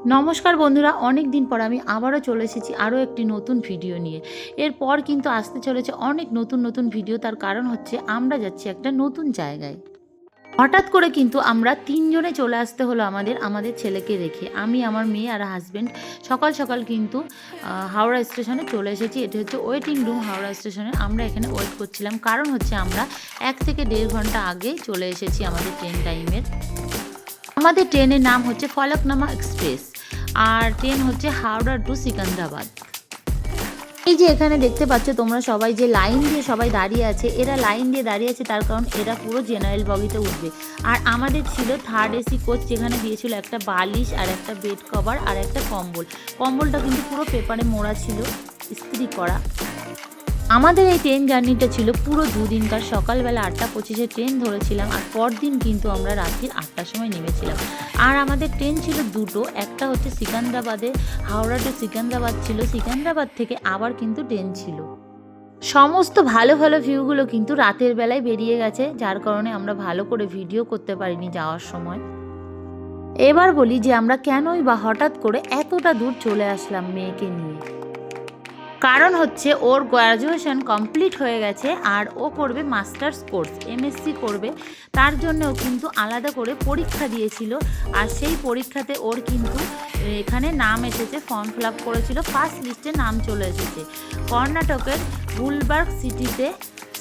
নমস্কার বন্ধুরা, অনেক দিন পর আমি আবারও চলে এসেছি আরও একটি নতুন ভিডিও নিয়ে। এরপর কিন্তু আসতে চলেছে অনেক নতুন নতুন ভিডিও। তার কারণ হচ্ছে আমরা যাচ্ছি একটা নতুন জায়গায়। হঠাৎ করে কিন্তু আমরা তিনজনে চলে আসতে হলো আমাদের ছেলেকে রেখে। আমি, আমার মেয়ে আর হাজব্যান্ড সকাল সকাল কিন্তু হাওড়া স্টেশনে চলে এসেছি। এটি হচ্ছে ওয়েটিং রুম হাওড়া স্টেশনে। আমরা এখানে ওয়েট করছিলাম, কারণ হচ্ছে আমরা 1 থেকে 1.5 ঘন্টা আগে চলে এসেছি আমাদের ট্রেন টাইমের। আমাদের ট্রেনের নাম হচ্ছে ফলকনামা এক্সপ্রেস, আর ট্রেন হচ্ছে হাওড়া টু সিকান্দ্রাবাদ। এই যে এখানে দেখতে পাচ্ছ তোমরা সবাই, যে লাইন দিয়ে সবাই দাঁড়িয়ে আছে, এরা লাইন দিয়ে দাঁড়িয়ে আছে তার কারণ এরা পুরো জেনারেল বগিতে উঠবে। আর আমাদের ছিল 3rd এসি কোচ, যেখানে দিয়েছিল একটা বালিশ আর একটা বেড কভার আর একটা কম্বল। কম্বলটা কিন্তু পুরো পেপারে মোড়া ছিল, ইস্ত্রি করা। আমাদের এই ট্রেন জার্নিটা ছিল পুরো 2 দিনকার। সকালবেলা 8:25-এ ট্রেন ধরেছিলাম, আর পরদিন কিন্তু আমরা রাত্রির 8টার সময় নেমেছিলাম। আর আমাদের ট্রেন ছিল দুটো, একটা হচ্ছে সিকান্দ্রাবাদে, হাওড়া টু সিকান্দ্রাবাদ ছিল, সিকান্দ্রাবাদ থেকে আবার কিন্তু ট্রেন ছিল। সমস্ত ভালো ভালো ভিউগুলো কিন্তু রাতের বেলায় বেরিয়ে গেছে, যার কারণে আমরা ভালো করে ভিডিও করতে পারিনি যাওয়ার সময়। এবার বলি যে আমরা কেনই বা হঠাৎ করে এতটা দূর চলে আসলাম মেয়েকে নিয়ে। কারণ হচ্ছে ওর গ্র্যাজুয়েশন কমপ্লিট হয়ে গেছে, আর ও করবে মাস্টার্স কোর্স, এমএসসি করবে। তার জন্য ও কিন্তু আলাদা করে পরীক্ষা দিয়েছিল, আর সেই পরীক্ষাতে ওর কিন্তু এখানে নাম এসেছে, ফর্ম ফিল আপ করেছিল, ফার্স্ট লিস্টে নাম চলে এসেছে। কর্ণাটকের গুলবার্গ সিটিতে,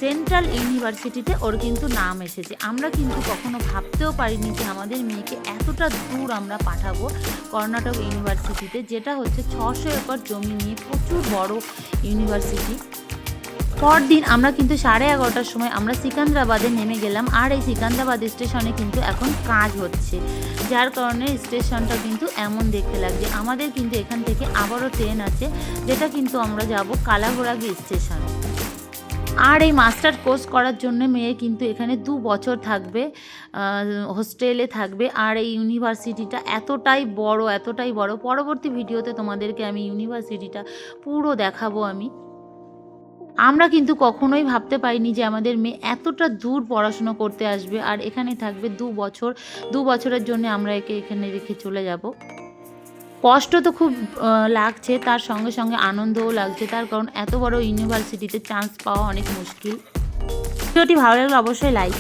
সেন্ট্রাল ইউনিভার্সিটিতে ওর কিন্তু নাম এসেছে। আমরা কিন্তু কখনো ভাবতেও পারিনি যে আমাদের মেয়েকে এতটা দূর আমরা পাঠাবো কর্ণাটক ইউনিভার্সিটিতে, যেটা হচ্ছে 600 একর জমি নিয়ে প্রচুর বড় ইউনিভার্সিটি। পরদিন আমরা কিন্তু 11:30টার সময় আমরা সিকান্দ্রাবাদে নেমে গেলাম, আর এই সিকান্দ্রাবাদ স্টেশনে কিন্তু এখন কাজ হচ্ছে, যার কারণে স্টেশনটা কিন্তু এমন দেখতে লাগছে। আমাদের কিন্তু এখান থেকে আবারও ট্রেন আছে, যেটা কিন্তু আমরা যাব কালাঘোরাগি স্টেশন। আর এই মাস্টার কোর্স করার জন্য মেয়ে কিন্তু এখানে 2 বছর থাকবে, হোস্টেলে থাকবে। আর এই ইউনিভার্সিটিটা এতটাই বড়, পরবর্তী ভিডিওতে তোমাদেরকে আমি ইউনিভার্সিটিটা পুরো দেখাবো আমি। আমরা কিন্তু কখনোই ভাবতে পারিনি যে আমাদের মেয়ে এতটা দূর পড়াশুনো করতে আসবে, আর এখানে থাকবে 2 বছর। 2 বছরের জন্য আমরা একে এখানে রেখে চলে যাব। কষ্ট তো খুব লাগছে, তার সঙ্গে সঙ্গে আনন্দও লাগছে, তার কারণ এত বড় ইউনিভার্সিটিতে চান্স পাওয়া অনেক মুশকিল। ভিডিওটি ভালো লাগলে অবশ্যই লাইক